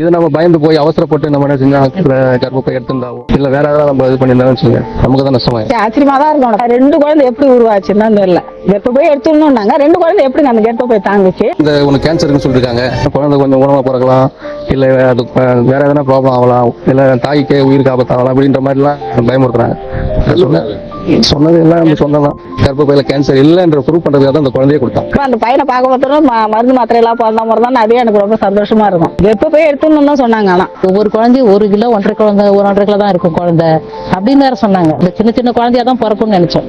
இது நம்ம பயந்து போய் அவசரப்பட்டு நம்ம என்ன செஞ்சா கர்ப்பப்பை எடுத்திருந்தாவோ இல்ல வேற ஏதாவது நம்ம இது பண்ணியிருந்தாலும் வச்சுங்க நமக்கு தான் நஷ்டமாயிடும். ஆச்சரியமா தான் இருக்கும். 2 குழந்தை எப்படி உருவாச்சுன்னு தெரியல. கர்ப்பப்பை எடுத்துடணும்னாங்க, 2 குழந்தை எப்படி அந்த கர்ப்பப்பை தாங்குச்சு? இந்த உனக்கு கேன்சர்னு சொல்லிருக்காங்க, குழந்தை கொஞ்சம் உணவா பிறக்கலாம், இல்ல அது வேற எதனா ப்ராப்ளம் ஆகலாம், இல்ல தாய்க்கே உயிருக்கு ஆபத்தாகலாம் அப்படின்ற மாதிரிலாம் பயமுறுத்துறாங்க. சொன்னது எல்லாம் நம்ம சொன்னதான். கர்ப்பப்பையில கேன்சர் இல்லைன்ற ப்ரூவ் பண்றதுக்காக தான் அந்த குழந்தைய கொடுத்தான். அந்த பையனை பார்க்க பார்த்தோம் மருந்து மாத்திரை எல்லாம் பிறந்த மாதிரி தான். அதே எனக்கு ரொம்ப சந்தோஷமா இருக்கும். கர்ப்பப்பை எடுத்துன்னு தான் சொன்னாங்க. ஆனா ஒவ்வொரு குழந்தையும் 1 கிலோ 1.5 குழந்தை 1.5 கிலோ தான் இருக்கும் குழந்தை அப்படின்னு வேற சொன்னாங்க. இந்த சின்ன சின்ன குழந்தையா தான் பிறக்கும்னு நினைச்சோம்.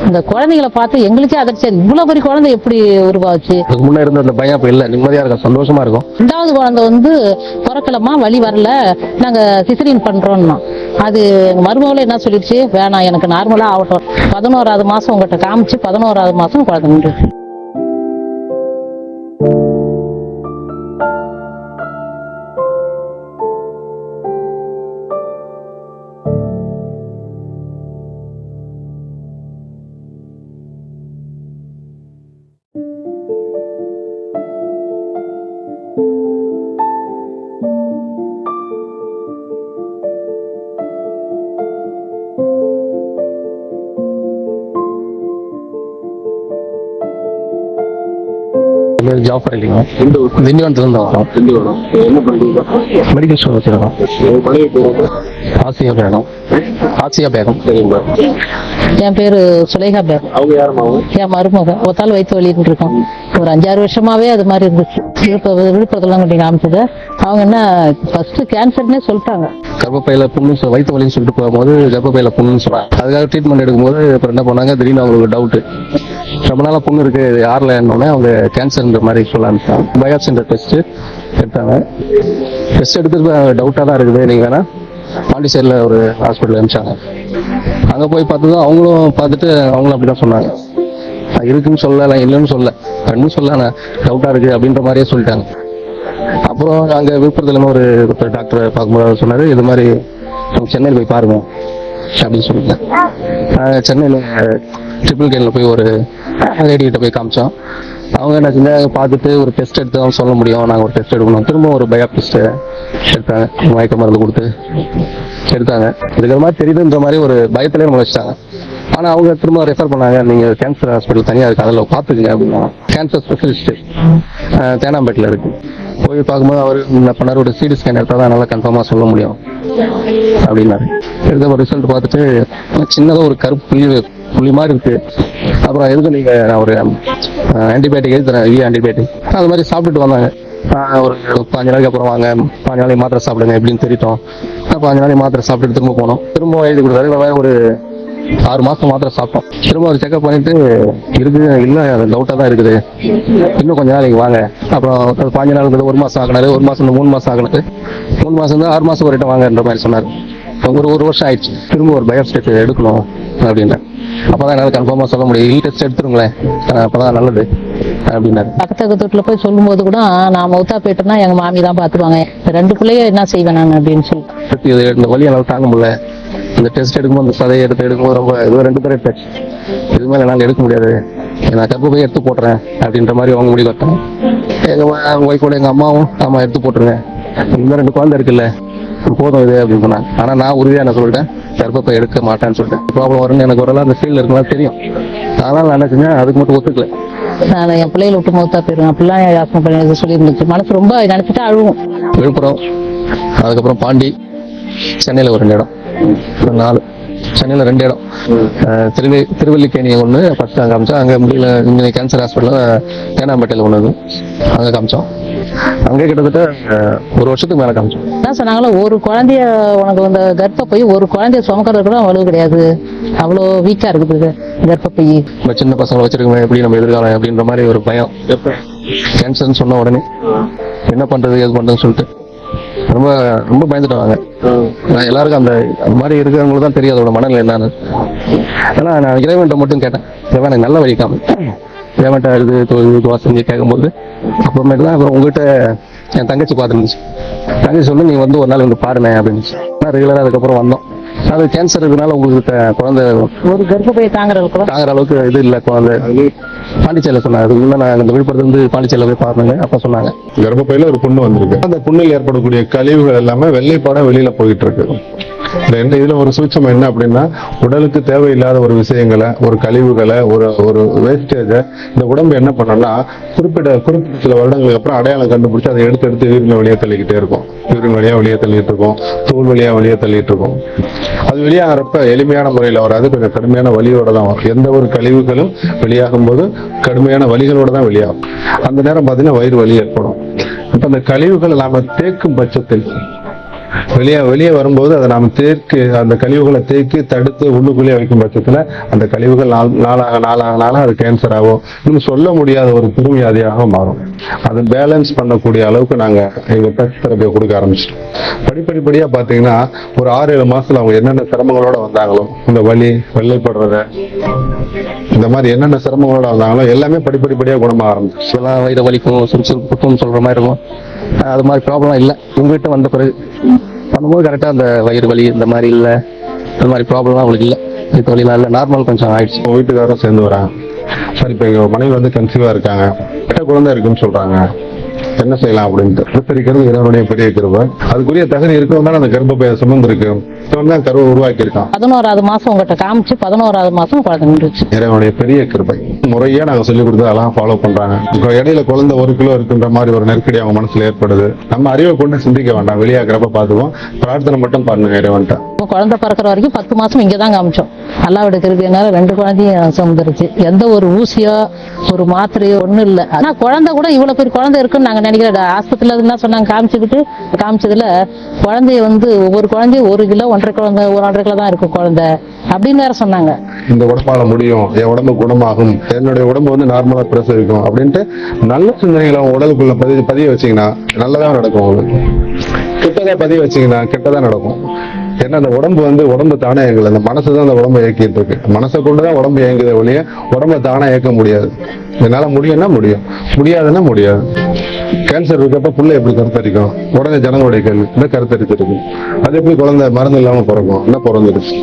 இந்த குழந்தைகளை பார்த்து எங்களுக்கே அதிர்ச்சி, இவ்வளவு பெரிய குழந்தை எப்படி உருவாச்சு. அதுக்கு முன்ன இருந்த அந்த பயம் இப்ப இல்ல, நிம்மதியா இருக்கும், சந்தோஷமா இருக்கும். 2வது குழந்தை பிறக்கலமா, வலி வரல, நாங்க சிசரியன் பண்றோம்னா அது எங்க மருமகளே என்ன சொல்லிடுச்சு, வேணாம் எனக்கு நார்மலா ஆகட்டும். 11வது மாசம் உங்ககிட்ட காமிச்சு 11வது மாசம் குழந்தை நின்றுச்சு. ஜாஃபர் இல்லைங்க, திண்டிவனத்துல இருந்து வரோம். மெடிக்கல் ஸ்டோர் வச்சிருக்கோம். ஆசியா பேகம். என் பேரு சுலேகா பேகம். என் மருமக ஒத்தால் வயிற்று வலின்னு இருக்கோம். ஒரு 5-6 வருஷமாவே அது மாதிரி இருந்துச்சு. விழுப்புரத்துலாம் கொண்டு காமிச்சது. அவங்க என்ன ஃபர்ஸ்ட் கேன்சர்னே சொல்லிட்டாங்க. கர்ப்பப்பையில புண்ணு வயிற்று வலின்னு சொல்லிட்டு போகும்போது கர்ப்பப்பையில புண்ணுன்னு சொன்னாங்க. அதுக்காக ட்ரீட்மெண்ட் எடுக்கும்போது அப்புறம் என்ன பண்ணாங்க, திடீர்னு அவங்களுக்கு டவுட்டு, ரொம்ப நாளா புண்ணு இருக்கு யாரில் என்னோடனே அவங்க கேன்சர்ன்ற மாதிரி சொல்ல ஆரம்பிச்சாங்க. பயாப்சின்ற டெஸ்ட் எடுத்தாங்க. டெஸ்ட் எடுத்து டவுட்டாக தான் இருக்குது, நீங்க வேணா பாண்டிச்சேரியில் ஒரு ஹாஸ்பிட்டல் அனுப்பிச்சாங்க. அங்கே போய் பார்த்ததும் அவங்களும் பார்த்துட்டு அவங்களும் அப்படிதான் சொன்னாங்க, இருக்குன்னு சொல்லல இல்லைன்னு சொல்ல, ரெண்டும் சொல்ல, ஆனால் டவுட்டாக இருக்கு அப்படின்ற மாதிரியே சொல்லிட்டாங்க. அப்புறம் அங்கே விழுப்புரத்துல ஒரு டாக்டரை பார்க்கும்போது சொன்னாரு, இது மாதிரி சென்னையில் போய் பாருங்க அப்படின்னு சொல்லிட்டேன். சென்னையில் ட்ரிபிள் கேன்ல போய் ஒரு ரேடியோட்ட போய் காமிச்சோம். அவங்க என்ன செஞ்சாங்க, பார்த்துட்டு ஒரு டெஸ்ட் எடுத்து தான் சொல்ல முடியும், நாங்கள் ஒரு டெஸ்ட் எடுக்கணும். திரும்ப ஒரு பயாப் டெஸ்ட் எடுத்தாங்க, மயக்க மருந்து கொடுத்து எடுத்தாங்க. இருக்கிற மாதிரி தெரியுதுன்ற மாதிரி ஒரு பயத்திலே நம்ம வச்சுட்டாங்க. ஆனால் அவங்க திரும்ப ரெஃபர் பண்ணாங்க, நீங்கள் கேன்சர் ஹாஸ்பிட்டல் தனியாக இருக்குது, அதில் பார்த்துக்குங்க அப்படின்னா. கேன்சர் ஸ்பெஷலிஸ்ட் தேனாம்பேட்டில் இருக்கு. போய் பார்க்கும்போது அவர் என்ன பண்ணார், ஒரு சிடி ஸ்கேன் எடுத்தால் தான் நல்லா கன்ஃபார்மாக சொல்ல முடியும் அப்படின்னாரு. எடுத்த ஒரு ரிசல்ட் பார்த்துட்டு சின்னதாக ஒரு கருப்பு புள்ளி மாதிரி இருக்கு. அப்புறம் எதுக்கு நீங்க ஒரு ஆன்டிபயோட்டிக் எழுதி தரேன், ஆன்டிபயோட்டிக் அது மாதிரி சாப்பிட்டுட்டு வந்தாங்க. ஒரு 5 நாளைக்கு அப்புறம் வாங்க, 5 நாளைக்கு மாத்திரை சாப்பிடுங்க எப்படின்னு தெரியும். 5 நாளைக்கு மாத்திரை சாப்பிட்டு திரும்ப போனோம். திரும்ப எழுதி கொடுத்தாரு. ஒரு 6 மாசம் மாத்திரை சாப்பிட்டோம். திரும்ப ஒரு செக்அப் பண்ணிட்டு இருக்கு, இல்லை டவுட்டாக தான் இருக்குது, இன்னும் கொஞ்ச நாளைக்கு வாங்க. அப்புறம் 5 நாள் இருக்குது, 1 மாசம் ஆகினாரு, 1 மாசம் 3 மாசம் ஆகினது, 3 மாசம் தான் 6 மாசம் ஒரு ரிட்டன் வாங்கன்ற மாதிரி சொன்னார். ஒரு வருஷம் ஆயிடுச்சு. திரும்ப ஒரு பயோப்சி எடுக்கணும் அப்படின்னா, அப்பதான் என்னால கன்ஃபார்மா சொல்ல முடியும். டெஸ்ட் எடுத்துருங்களேன், அப்பதான் நல்லது அப்படின்னாரு. பக்கத்து வீட்டுல போய் சொல்லும் போது கூட, நான் மௌத்தா போயிட்டேன்னா எங்க மாமி தான் பாத்துவாங்க, 2 பிள்ளைய என்ன செய்வேன் நான் அப்படின்னு சொல்லி. இந்த வலி என்னால தாங்க முடியல. இந்த டெஸ்ட் எடுக்கும்போது, இந்த சதையை எடுக்கும்போது ரொம்ப இது 2 பேர் எடுத்தாச்சு. இது மேல என்னால எடுக்க முடியாது, நான் கர்ப்பப்பை எடுத்து போட்டுறேன் அப்படின்ற மாதிரி அவங்க முடிவு கட்டாங்க. எங்க ஒய்ஃபோட எங்க அம்மாவும், ஆமா எடுத்து போட்டுருங்க, இந்த 2 குழந்தை இருக்குல்ல போதும் இது அப்படின்னு சொன்னாங்க. ஆனா நான் உறுதியா என்ன சொல்லிட்டேன், கர்ப்பப்பை எடுக்க மாட்டேன்னு சொல்லிட்டேன். ப்ராப்ளம் வரும்னு எனக்கு வரலாம், அந்த ஃபீல்ட்ல இருக்கலாம் தெரியும். அதனால நான் என்ன செஞ்சேன், அதுக்கு மட்டும் ஒத்துக்கல. நான் என் பிள்ளைகளை விட்டு மௌத்தா போயிருவேன் அப்படிலாம் யோசனை பண்ணி சொல்லி இருந்துச்சு. மனசு ரொம்ப நினைச்சிட்டா அழுவும். விழுப்புரம், அதுக்கப்புறம் பாண்டி, சென்னையில ஒரு 2 இடம், 4, சென்னையில 2 இடம், திருவல்லிக்கேணி ஒன்று ஃபர்ஸ்ட் அங்கே காமிச்சோம். அங்கே முடியல, இங்கே கேன்சர் ஹாஸ்பிட்டல் தேனாம்பேட்டையில் ஒன்று அங்கே காமிச்சோம். அங்கே கிட்டத்தட்ட 1 வருஷத்துக்கு மேலே காமிச்சோம். என்ன சொன்னாங்களோ, ஒரு குழந்தைய உனக்கு இந்த கர்ப்பப்பை, ஒரு குழந்தைய சுமக்கிறது கூட அவ்வளவு கிடையாது, அவ்வளோ வீக்கா இருக்குது கர்ப்பப்பை. நம்ம சின்ன பசங்களை வச்சிருக்கோம், எப்படி நம்ம எதிர்காலம் அப்படின்ற மாதிரி ஒரு பயம். கேன்சர்னு சொன்ன உடனே என்ன பண்றது எது பண்றதுன்னு சொல்லிட்டு ரொம்ப ரொம்ப பயந்துட்டாங்க. எல்லாருக்கும் அந்த மாதிரி இருக்கிறவங்களுக்கு தான் தெரியும் அதோட மனநிலை என்னன்னு. ஏன்னா நான் இறைவன்ட்ட மட்டும் கேட்டேன், இறைவன் எனக்கு நல்ல வழி காமி. இறைவன்ட்ட இது செஞ்சு கேட்கும்போது அப்புறமேட்டு தான் அப்புறம் உங்ககிட்ட என் தங்கச்சி பார்த்துருந்துச்சு. தங்கச்சி சொல்லி நீங்க வந்து ஒரு நாள் வந்து பாருங்க அப்படின்னு. நான் ரெகுலரா அதுக்கப்புறம் வந்தோம். அது கேன்சர் இருக்கிறதுனால உங்களுக்கு குழந்தை ஒரு கர்ப்பப்பை தாங்குற அளவுக்கு இது இல்லை, குழந்தை பாண்டிச்சேரியில் சொன்னாங்க. அதுக்கு முன்னே நான் இந்த விழுப்புரத்துலேருந்து பாண்டிச்சேரியில் போய் பார்த்தேங்க. அப்போ சொன்னாங்க கர்ப்பப்பையில ஒரு புண்ணு வந்திருக்கு. அந்த புண்ணில் ஏற்படக்கூடிய கழிவுகள் எல்லாமே வெள்ளைப்பாடம் வெளியில போயிட்டு இருக்கு. இதுல ஒரு சூட்சம் என்ன அப்படின்னா, உடலுக்கு தேவையில்லாத ஒரு விஷயங்களை, ஒரு கழிவுகளை, ஒரு வேஸ்டேஜை இந்த உடம்பு என்ன பண்ணோம்னா குறிப்பிட்ட சில வருடங்களுக்கு அப்புறம் அடையாளம் கண்டுபிடிச்சு அதை எடுத்து யூரின் வழியா தள்ளிக்கிட்டே இருக்கும். யூரின் வழியா வெளியே தள்ளிட்டு இருக்கும், தூள் வழியா வெளியே தள்ளிட்டு இருக்கும். அது வெளியாகிறப்ப எளிமையான முறையில் வராது, கொஞ்சம் கடுமையான வலியோட தான் வரும். எந்த ஒரு கழிவுகளும் வெளியாகும் போது கடுமையான வலிகளோட தான் வெளியாகும். அந்த நேரம் பார்த்தீங்கன்னா வயிறு வலி ஏற்படும். இப்ப அந்த கழிவுகளை நாம தேக்கும் பட்சத்தில் வெளியே வரும்போது அதை நாம அந்த கழிவுகளை தேக்கி தடுத்து உள்ளுக்குள்ளேயே வைக்கும் பட்சத்துல அந்த கழிவுகள் நாளாக அது கேன்சராகவோ இன்னும் சொல்ல முடியாத ஒரு பெருவியாதியாக மாறும். அது பேலன்ஸ் பண்ணக்கூடிய அளவுக்கு நாங்க எங்க டச் தெரப்பியை கொடுக்க ஆரம்பிச்சிட்டோம். படிப்படியா பாத்தீங்கன்னா ஒரு 6-7 மாசத்துல அவங்க என்னென்ன சிரமங்களோட வந்தாங்களோ, இந்த வலி, வெள்ளைப்படுறத, இந்த மாதிரி என்னென்ன சிரமங்களோட வந்தாங்களோ எல்லாமே படிப்படியா குணமாக ஆரம்பிச்சு. இதெல்லாம் வயிறு வலிக்கும், சுறுசுறுப்புக்கும் சொல்ற மாதிரி இருக்கும். அது மாதிரி ப்ராப்ளம் இல்லை. உங்ககிட்ட வந்த பிறகு பண்ணும்போது கரெக்டாக அந்த வயிறு வலி இந்த மாதிரி இல்லை, இந்த மாதிரி ப்ராப்ளம்லாம் அவங்களுக்கு இல்லை. வயிற்று வலிலாம் இல்லை, நார்மல் கொஞ்சம் ஆயிடுச்சு. வீட்டுக்காரரும் சேர்ந்து வராங்க. சார் இப்போ எங்க மனைவி வந்து கன்சீவா இருக்காங்க, குழந்தை இருக்குன்னு சொல்றாங்க, என்ன செய்யலாம் அப்படின்ட்டு விசாரிக்கிறது இறைவனுடைய பெரிய கிருபை. அதுக்குரிய தகுதி இருக்கவும் தான் அந்த கர்ப்பப்பையை சுமந்து இருக்கு, தான் கருவை உருவாக்கி இருக்கான். 11வது மாசம் உங்ககிட்ட காமிச்சு 11வது மாசம் குழந்தை நின்றுச்சு. இறைவனுடைய பெரிய கிருபை. முறையா நாங்க சொல்லி கொடுத்து அதெல்லாம் ஃபாலோ பண்றாங்க. இப்போ இடையில குழந்தை 1 கிலோ இருக்குன்ற மாதிரி ஒரு நெருக்கடி அவங்க மனசுல ஏற்படுது. நம்ம அறிவை கொண்டு சிந்திக்க வேண்டாம், வெளியாகிறப்ப பாத்துவோம், பிரார்த்தனை மட்டும் பண்ணுங்க இறைவன்ட்ட. குழந்தை பிறக்கிற வரைக்கும் 10 மாசம் இங்கதான் காமிச்சோம். அல்லாவோட கிருபையினால 2 குழந்தையும் சுமந்துருச்சு. எந்த ஒரு ஊசியோ ஒரு மாத்திரையோ ஒண்ணும் இல்லை. ஆனா குழந்தை கூட இவ்வளவு பெரிய குழந்தை இருக்குன்னு நாங்க நினைக்கிறேன். ஆஸ்பத்திரியில என்ன சொன்னாங்க, காமிச்சதுல குழந்தைய வந்து ஒவ்வொரு குழந்தையும் 1 கிலோ 1.5 கிலோ தான் இருக்கும் குழந்தை அப்படின்னு வேற சொன்னாங்க. இந்த உடம்பால முடியும், என் உடம்பு குணமாகும், என்னுடைய உடம்பு வந்து நார்மலா பிரசவிக்கும் அப்படின்ட்டு நல்ல சிந்தனைகளை அவங்க உடலுக்குள்ள பதிய வச்சீங்கன்னா நல்லதான் நடக்கும். உங்களுக்கு கெட்டதா பதிய வச்சீங்கன்னா கெட்டதா நடக்கும். ஏன்னா அந்த உடம்பு தானே இயங்கல, அந்த மனசு தான் அந்த உடம்பை இயக்கிட்டு இருக்கு. மனசை கொண்டுதான் உடம்பு இயங்குதே ஒழிய உடம்பை தானே இயக்க முடியாது. என்னால முடியும்னா முடியும், முடியாதுன்னா முடியாது. கேன்சர் இருக்கப்ப புள்ள எப்படி கருத்தரிக்கும்? உடனே ஜனங்களுடைய கேள்வி, இந்த கருத்தரிச்சிருக்கு, அது எப்படி குழந்தை மருந்து இல்லாம பிறக்கும்? என்ன பிறந்துருச்சு?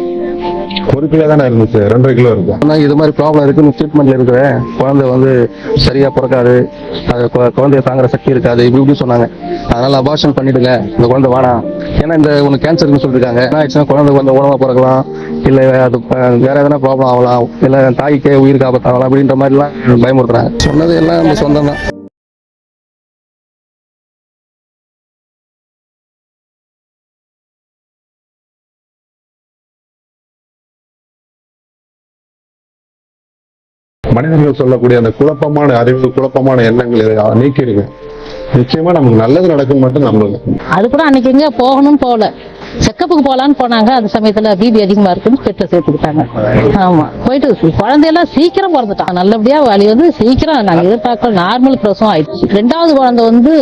1 கிலோ தானே இருந்துச்சு, 2.5 கிலோ இருக்கும். ஆனால் இது மாதிரி ப்ராப்ளம் இருக்குன்னு ட்ரீட்மெண்ட்ல இருக்கிற குழந்தை வந்து சரியா பிறக்காது, அது குழந்தைய தாங்குற சக்தி இருக்காது, இப்படி சொன்னாங்க. அதனால அபார்ஷன் பண்ணிடுங்க, இந்த குழந்தை வேணாம். ஏன்னா இந்த உனக்கு கேன்சர்னு சொல்லிருக்காங்க. என்ன ஆயிடுச்சுன்னா குழந்தை கொஞ்சம் உணவா பிறக்கலாம், இல்லை அது வேற எதனா ப்ராப்ளம் ஆகலாம், இல்லை தாய்க்கே உயிருக்கு ஆபத்தாகலாம் அப்படின்ற மாதிரிலாம் பயமுறுத்துறாங்க. சொன்னது எல்லாம் நம்ம சொந்தம் தான். மனிதர்கள் சொல்லக்கூடிய அந்த குழப்பமான அறிவு, குழப்பமான எண்ணங்கள் இதை நீக்கிடுங்க. நிச்சயமா நமக்கு நல்லது நடக்கும் மட்டும் நம்புங்க. அது கூட அன்னைக்கு எங்க போகணும் போல, செக்கப்புக்கு போலான்னு போனாங்க. அந்த சமயத்துல பிபி அதிகமா இருக்குன்னு பெட்ல சேர்த்துக்கிட்டாங்க. ஆமா, போயிட்டு குழந்தையெல்லாம் சீக்கிரம் பிறந்துட்டான். நல்லபடியா வலி வந்து சீக்கிரம் நாங்க எதிர்பார்க்கல, நார்மல் பிரசவம் ஆயிடுச்சு. 2வது குழந்தை வந்து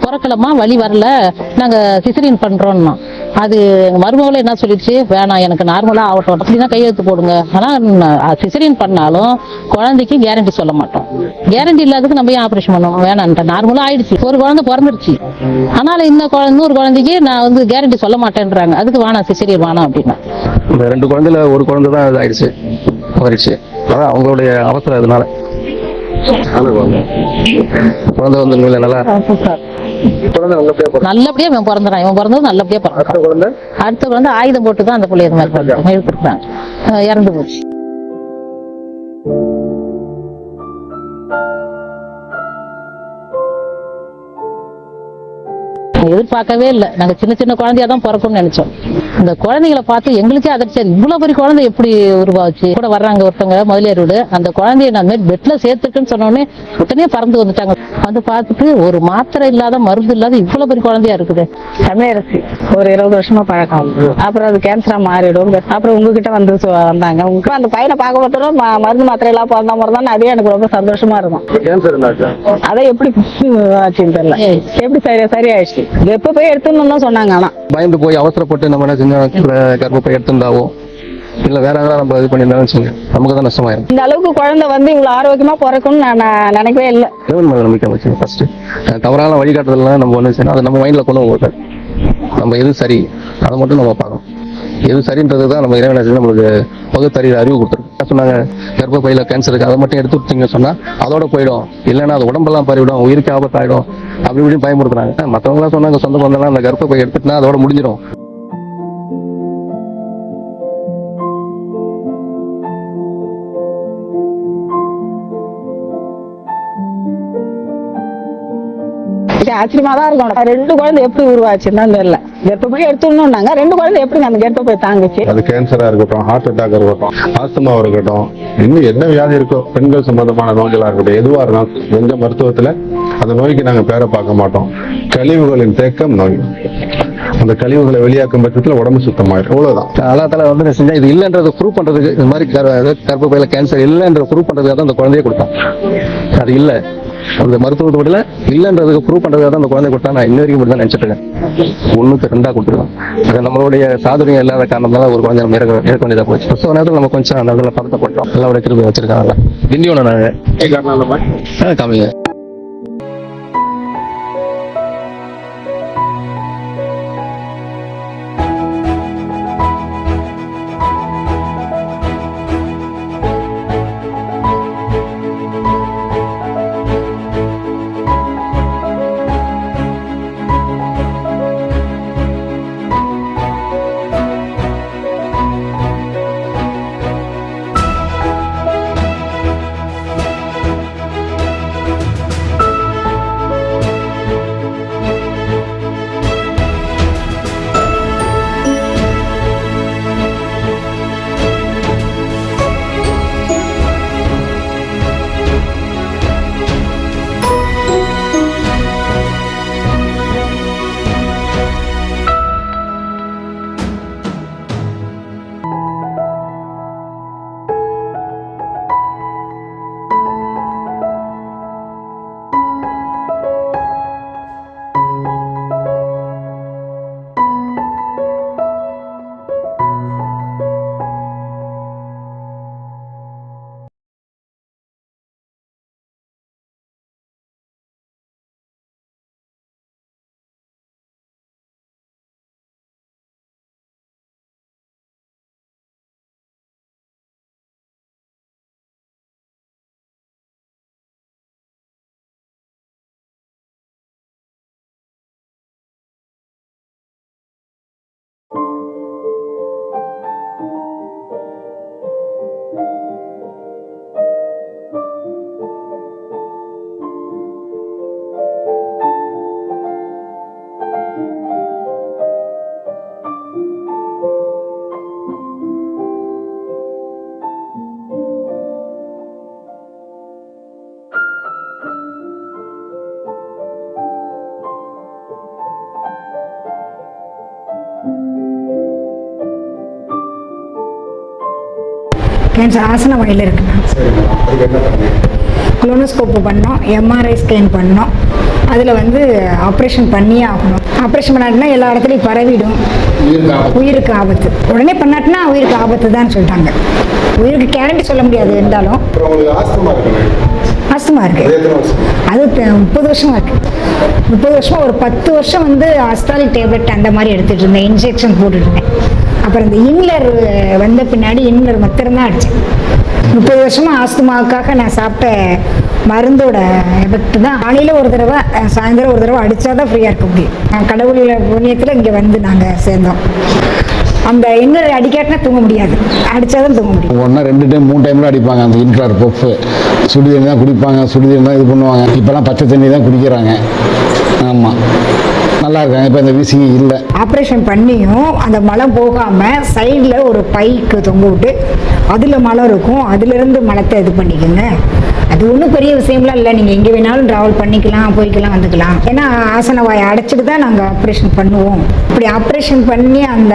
பிறக்கலமா, வலி வரல, நாங்க சிசரியன் பண்றோம்னா அது எங்க மருமகளை என்ன சொல்லிடுச்சு, வேணாம் எனக்கு நார்மலா ஆகட்டும் அப்படின்னா கையெழுத்து போடுங்க. ஆனா சிசரியன் பண்ணாலும் குழந்தைக்கு கேரண்டி சொல்ல மாட்டோம். கேரண்டி இல்லாததுக்கு நம்ம ஏன் ஆபரேஷன் பண்ணுவோம்? வேணான்ட்ட நார்மலா ஆயிடுச்சு. ஒரு குழந்தை பிறந்துருச்சு, ஆனாலும் இன்னொரு குழந்தைக்கு நான் வந்து கேரண்டி சொல்ல மாட்டேன்றாங்க. அதுக்கு வேணாம், சிசரியன் வேணாம் அப்படின்னா. இந்த 2 குழந்தைல ஒரு குழந்தை தான் இது ஆயிடுச்சு, அதான் அவங்களுடைய அவசரம். அதனால குழந்தை வந்து நல்லா நல்லபடியா இவன் பிறந்தான். இவன் பிறந்தது நல்லபடியா பிறந்தான். அடுத்த குழந்தை ஆயுதம் போட்டுதான் அந்த பிள்ளை இது மாதிரி எடுத்துருக்காங்க, இறந்து போச்சு. எதிர்பார்க்கவே இல்லை. நாங்க சின்ன குழந்தையா தான் பிறக்கும்னு நினைச்சோம். இந்த குழந்தைகளை பார்த்து எங்களுக்கே அதிர்ச்சி. இவ்வளவு பெரிய குழந்தை எப்படி உருவாச்சு? கூட வர்றாங்க ஒருத்தவங்க முதலியார் வீடு, அந்த குழந்தைய நான் பெட்ல சேர்த்துட்டுன்னு சொன்னோடனே உடனே பறந்து வந்துட்டாங்க. வந்து பார்த்துட்டு ஒரு மாத்திரை இல்லாத, மருந்து இல்லாத இவ்வளவு பெரிய குழந்தையா இருக்குது. தமிழரசி ஒரு 20 வருஷமா பழக்கம். அப்புறம் அது கேன்சரா மாறிடும். அப்புறம் உங்ககிட்ட வந்தாங்க. உங்களுக்கு அந்த பையனை பார்க்க பார்த்தோம், மருந்து மாத்திரை எல்லாம் பிறந்த மாதிரி தான். அதே எனக்கு ரொம்ப சந்தோஷமா இருக்கும். அதை எப்படி ஆச்சுன்னு தெரியல, எப்படி சரியாயிடுச்சு. எப்ப போய் எடுத்துன்னு சொன்னாங்க. ஆனா பயந்து போய் அவசரப்பட்டு நம்ம என்ன செஞ்சோம், கர்ப்பப்பை எடுத்துருந்தாவோ இல்ல வேற ஏதாவது நம்ம இது பண்ணியிருந்தாலும் நமக்கு தான் நஷ்டமாயிரும். இந்த அளவுக்கு குழந்தை வந்து இவ்வளவு ஆரோக்கியமா பிறக்கும்னு நான் நினைக்கவே இல்லை. நம்பிக்கை வச்சு ஃபர்ஸ்ட் தவறான வழிகாட்டுதல்லாம் நம்ம ஒண்ணு செய்யணும். அதை நம்ம மைண்ட்ல கொண்டு போக, நம்ம எது சரி அதை மட்டும் நம்ம பார்க்கணும். எது சரின்றது தான் நம்ம இறைவனை நம்மளுக்கு பகுத்தறிவு அறிவு கொடுத்துருக்கு. சொன்னாங்க கர்ப்பப்பையில கேன்சர் இருக்கு, அதை மட்டும் எடுத்து விட்டீங்கன்னு சொன்னா அதோட போயிடும், இல்லைன்னா அது உடம்பெல்லாம் பறிவிடும், உயிருக்கு ஆபத்தாயிடும் அப்படி இப்படின்னு பயமுறுத்துறாங்க. மற்றவங்க எல்லாம் சொன்னாங்க சொந்த பந்தம்லாம் அந்த கர்ப்பப்பை எடுத்துட்டுனா அதோட முடிஞ்சிடும். ஆச்சரியமா தான் இருக்கும். 2 குழந்தை எப்படி உருவாச்சுன்னு தெரியல. கர்ப்பப்பை எடுத்துடணும்னாங்க, 2 குழந்தை எப்படி அந்த கர்ப்பப்பை தாங்குச்சு? அது கேன்சரா இருக்கட்டும், ஹார்ட் அட்டாக் இருக்கட்டும், ஆஸ்துமா இருக்கட்டும், இன்னும் என்ன வியாதி இருக்கோ, பெண்கள் சம்பந்தமான நோய்களா இருக்கட்டும், எதுவா இருந்தாலும் எங்க மருத்துவத்துல அந்த நோய்க்கு நாங்க பேரை பார்க்க மாட்டோம். கழிவுகளின் தேக்கம் நோய். அந்த கழிவுகளை வெளியாக்கும் பட்சத்துல உடம்பு சுத்தமாயிடும், அவ்வளவுதான். அல்லா தஆலா வந்து செஞ்சா இது இல்லைன்றது ப்ரூவ் பண்றதுக்கு, இந்த மாதிரி கர்ப்பப்பையில கேன்சர் இல்லைன்ற ப்ரூவ் பண்றதுக்காக தான் அந்த குழந்தைய கொடுத்தான். அது இல்லை அந்த மருத்துவத்தோட இல்லைன்றதுக்கு ப்ரூவ் பண்றதுக்காக தான் அந்த குழந்தை கொடுத்தா. நான் இன்ன வரைக்கும் மட்டும் தான் நினைச்சிட்டு இருக்கேன். 1க்கு 2 கொடுத்துருக்கோம். அது நம்மளுடைய சாதுரியம் இல்லாத காரணத்தால ஒரு குழந்தை நம்ம ஏற்க வேண்டியதா போச்சு. ஸோ நேரத்தில் நம்ம கொஞ்சம் அந்த இடத்துல பதட்டப்பட்டோம். எல்லாருடைய திருப்பி வச்சிருக்காங்க. திண்டிவனம் நாங்கள் காமிங்க. கேன்சர் ஆசன வகையில் இருக்கு. குளோனோஸ்கோப்பு பண்ணோம், எம்ஆர்ஐ ஸ்கேன் பண்ணோம். அதில் வந்து ஆப்ரேஷன் பண்ணியே ஆகணும். ஆப்ரேஷன் பண்ணாட்டினா எல்லா இடத்துலையும் பரவிடும், உயிருக்கு ஆபத்து. உடனே பண்ணாட்டினா உயிருக்கு ஆபத்து தான் சொல்லிட்டாங்க. உயிருக்கு கேரண்டி சொல்ல முடியாது, இருந்தாலும் ஆஸ்துமா இருக்கு. அது 30 வருஷமா இருக்கு. 30 வருஷமா ஒரு 10 வருஷம் வந்து அஸ்தாலிக் டேப்லெட் அந்த மாதிரி எடுத்துட்டு இருந்தேன், இன்ஜெக்ஷன் போட்டுட்டு இருந்தேன். அப்புறம் இந்த இன்லர் வந்த பின்னாடி இன்லர் மாத்திரம்தான் அடித்தேன். 30 வருஷமா ஆஸ்துமாவுக்காக நான் சாப்பிட்ட மருந்தோட எஃபெக்ட் தான். காலையில் ஒரு தடவை, சாயந்தரம் ஒரு தடவை அடித்தாதான் ஃப்ரீயாக இருக்க முடியும். கடவுளோட புண்ணியத்தில் இங்கே வந்து நாங்கள் சேர்ந்தோம். அந்த இன்னர் அடிக்காட்டினா தூங்க முடியாது, அடித்தாதான் தூங்க முடியும். 1 2 டைம் 3 டைம்லாம் அடிப்பாங்க. அந்த இன்ஃப்ரார் பஃப் சுடு தண்ணி தான் குடிப்பாங்க, சுடு தண்ணி தான் இது பண்ணுவாங்க. இப்போலாம் பச்சை தண்ணி தான் குடிக்கிறாங்க. ஆமாம், நல்லா இருக்காங்க. இப்போ இந்த விசி இல்லை. ஆப்ரேஷன் பண்ணியும் அந்த மலம் போகாமல் சைடில் ஒரு பைக்கு தொங்க விட்டு அதில் மலம் இருக்கும், அதிலிருந்து மலத்தை இது பண்ணிக்கோங்க. அது ஒன்றும் பெரிய விஷயம்லாம் இல்லை. நீங்கள் எங்கே வேணாலும் ட்ராவல் பண்ணிக்கலாம், போய்க்கலாம், வந்துக்கலாம். ஏன்னா ஆசன வாயை அடைச்சிட்டு தான் நாங்கள் ஆப்ரேஷன் பண்ணுவோம். இப்படி ஆப்ரேஷன் பண்ணி அந்த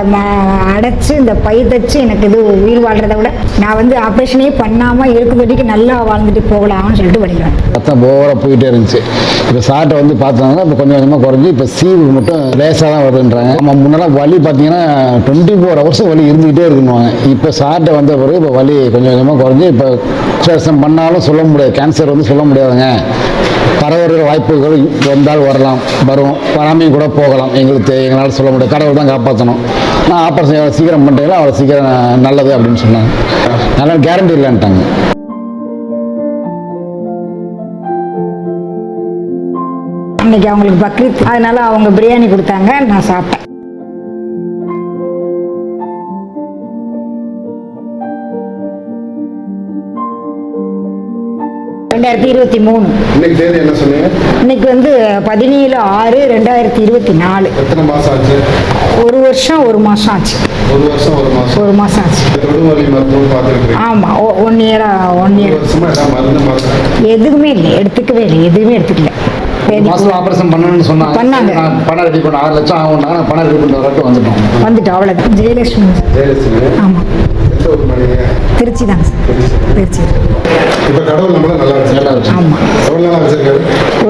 அடைச்சி இந்த பை தச்சு எனக்கு இது உயிர் வாழ்கிறத விட நான் வந்து ஆப்ரேஷனே பண்ணாமல் இருக்கும் வரைக்கும் நல்லா வாழ்ந்துட்டு போகலாம்னு சொல்லிட்டு படிக்கிறேன். ரத்தம் ஓவராக போயிட்டே இருந்துச்சு. இப்போ சாட்டை வந்து பார்த்தாங்கன்னா இப்போ கொஞ்சம் கொஞ்சமாக குறைஞ்சி இப்போ சீவுக்கு மட்டும் லேசாக தான் வருதுன்றாங்க. நம்ம முன்னெல்லாம் வலி பார்த்தீங்கன்னா 24 hours வலி இருந்துக்கிட்டே இருக்குன்னுவாங்க. இப்போ சாட்டை வந்த பிறகு இப்போ வலி கொஞ்சம் கொஞ்சமாக குறைஞ்சி இப்போ ஆப்ரேஷன் பண்ணாலும் சொல்ல முடியாது, கேன்சர் வந்து சொல்ல முடியாதுங்க, பரவுற வாய்ப்புகள் வந்தால் வரும் வராமையும் கூட போகலாம். எங்களால் சொல்ல முடியாது, கடவுள் தான் காப்பாற்றணும். நான் ஆப்ரேஷன் சீக்கிரம் பண்ணுறீங்களா அவ்வளோ சீக்கிரம் நல்லது அப்படின்னு சொன்னாங்க. அதனால் கேரண்டி இல்லைன்ட்டாங்க. அன்னைக்கு அவங்களுக்கு பக்ரீத், அதனால அவங்க பிரியாணி கொடுத்தாங்க, நான் சாப்பிட்டேன். இன்னைக்கு தேதி என்ன சொன்னீங்க? இன்னைக்கு வந்து 17/6/2024. எத்தனை மாசம் ஆச்சு? 1 வருஷம் 1 மாசம் ஆச்சு. 1 வருஷம் 1 மாசம். 1 மாசம் ஆச்சு. தொடுவலி மருத்துவம் பார்த்துருக்கீங்க? ஆமா, 1 இயர் 1 1 இயர் வருஷமா ஏதாவது மருந்து மாத்திரை? எதுவுமே இல்லை, எடுத்துக்கவே இல்லை, எதுவுமே எடுத்துக்கல. மாதம் ஆப்ரேஷன் பண்ணணும்னு பண்ணாங்க. சொன்னாங்க. பணம் ரெடி பண்ண 6 லட்சம் ஆகும்னா பணம் ரெடி பண்ண வரட்டு வந்துட்டோம், அவ்வளோதான். ஜெயலட்சுமி. ஜெயலட்சுமி. ஆமா, எந்த ஊர் பண்ணீங்க? திருச்சி தாங்க சார். திருச்சி. இப்ப கடவுள் நம்மள நல்லா வச்சிருக்காரு. ஆமா, எவ்வளவு நாளா வச்சிருக்காரு?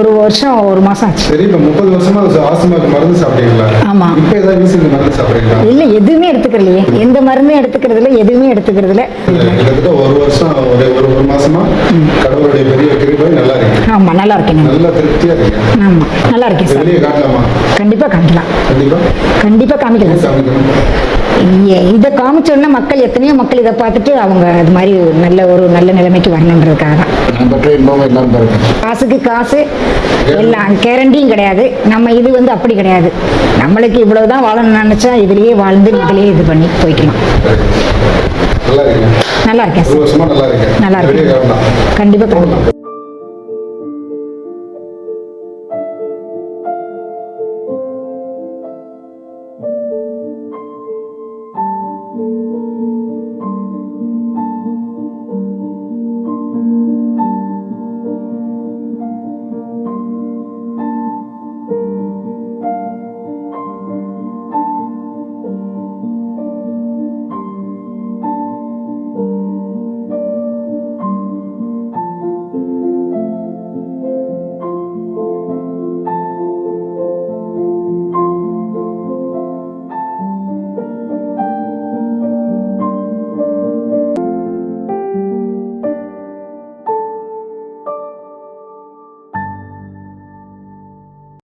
1 வருஷம் 1 மாசம் ஆச்சு. சரி, இப்ப 30 வருஷமா ஆஸ்துமாக்கு மருந்து சாப்பிட்டீங்களா? ஆமா. இப்ப ஏதாவது வீசுக்கு மருந்து சாப்பிடுறீங்களா? இல்ல, எதுவுமே எடுத்துக்கிறலையே, எந்த மருந்தும் எடுத்துக்கிறதுல, எதுவுமே எடுத்துக்கிறதுல. கிட்டத்தட்ட 1 வருஷம் ஒரு மாசமா கடவுளுடைய பெரிய கிருபை நல்லா இருக்கு. ஆமா, நல்லா இருக்கேன். நல்லா திருப்தியா இருக்கு. ஆமா, நல்லா இருக்கேன் சார். வெளியே காட்டலாமா? கண்டிப்பா காமிக்கலாம், கண்டிப்பா கண்டிப்பா காமிக்கலாம் சார். காமிக்கணும். இதை காமிச்சோன்னா மக்கள், எத்தனையோ மக்கள் இதை பார்த்துட்டு அவங்க அது மாதிரி ஒரு நல்ல நிலைமைக்கு வரணுன்றதுக்காக தான். காசுக்கு காசு எல்லாம் கேரண்டியும் கிடையாது. நம்ம இது வந்து அப்படி கிடையாது. நம்மளுக்கு இவ்வளவுதான் வாழணும்னு நினைச்சா இதுலயே வாழ்ந்து இதுலயே இது பண்ணி போய்க்கலாம். நல்லா இருக்கீங்க? நல்லா இருக்கேன் 1 சார். வருஷமா நல்லா இருக்கேன். நல்லா வெளியே இருக்கேன், காட்டலாம். கண்டிப்பா காமிக்கலாம்.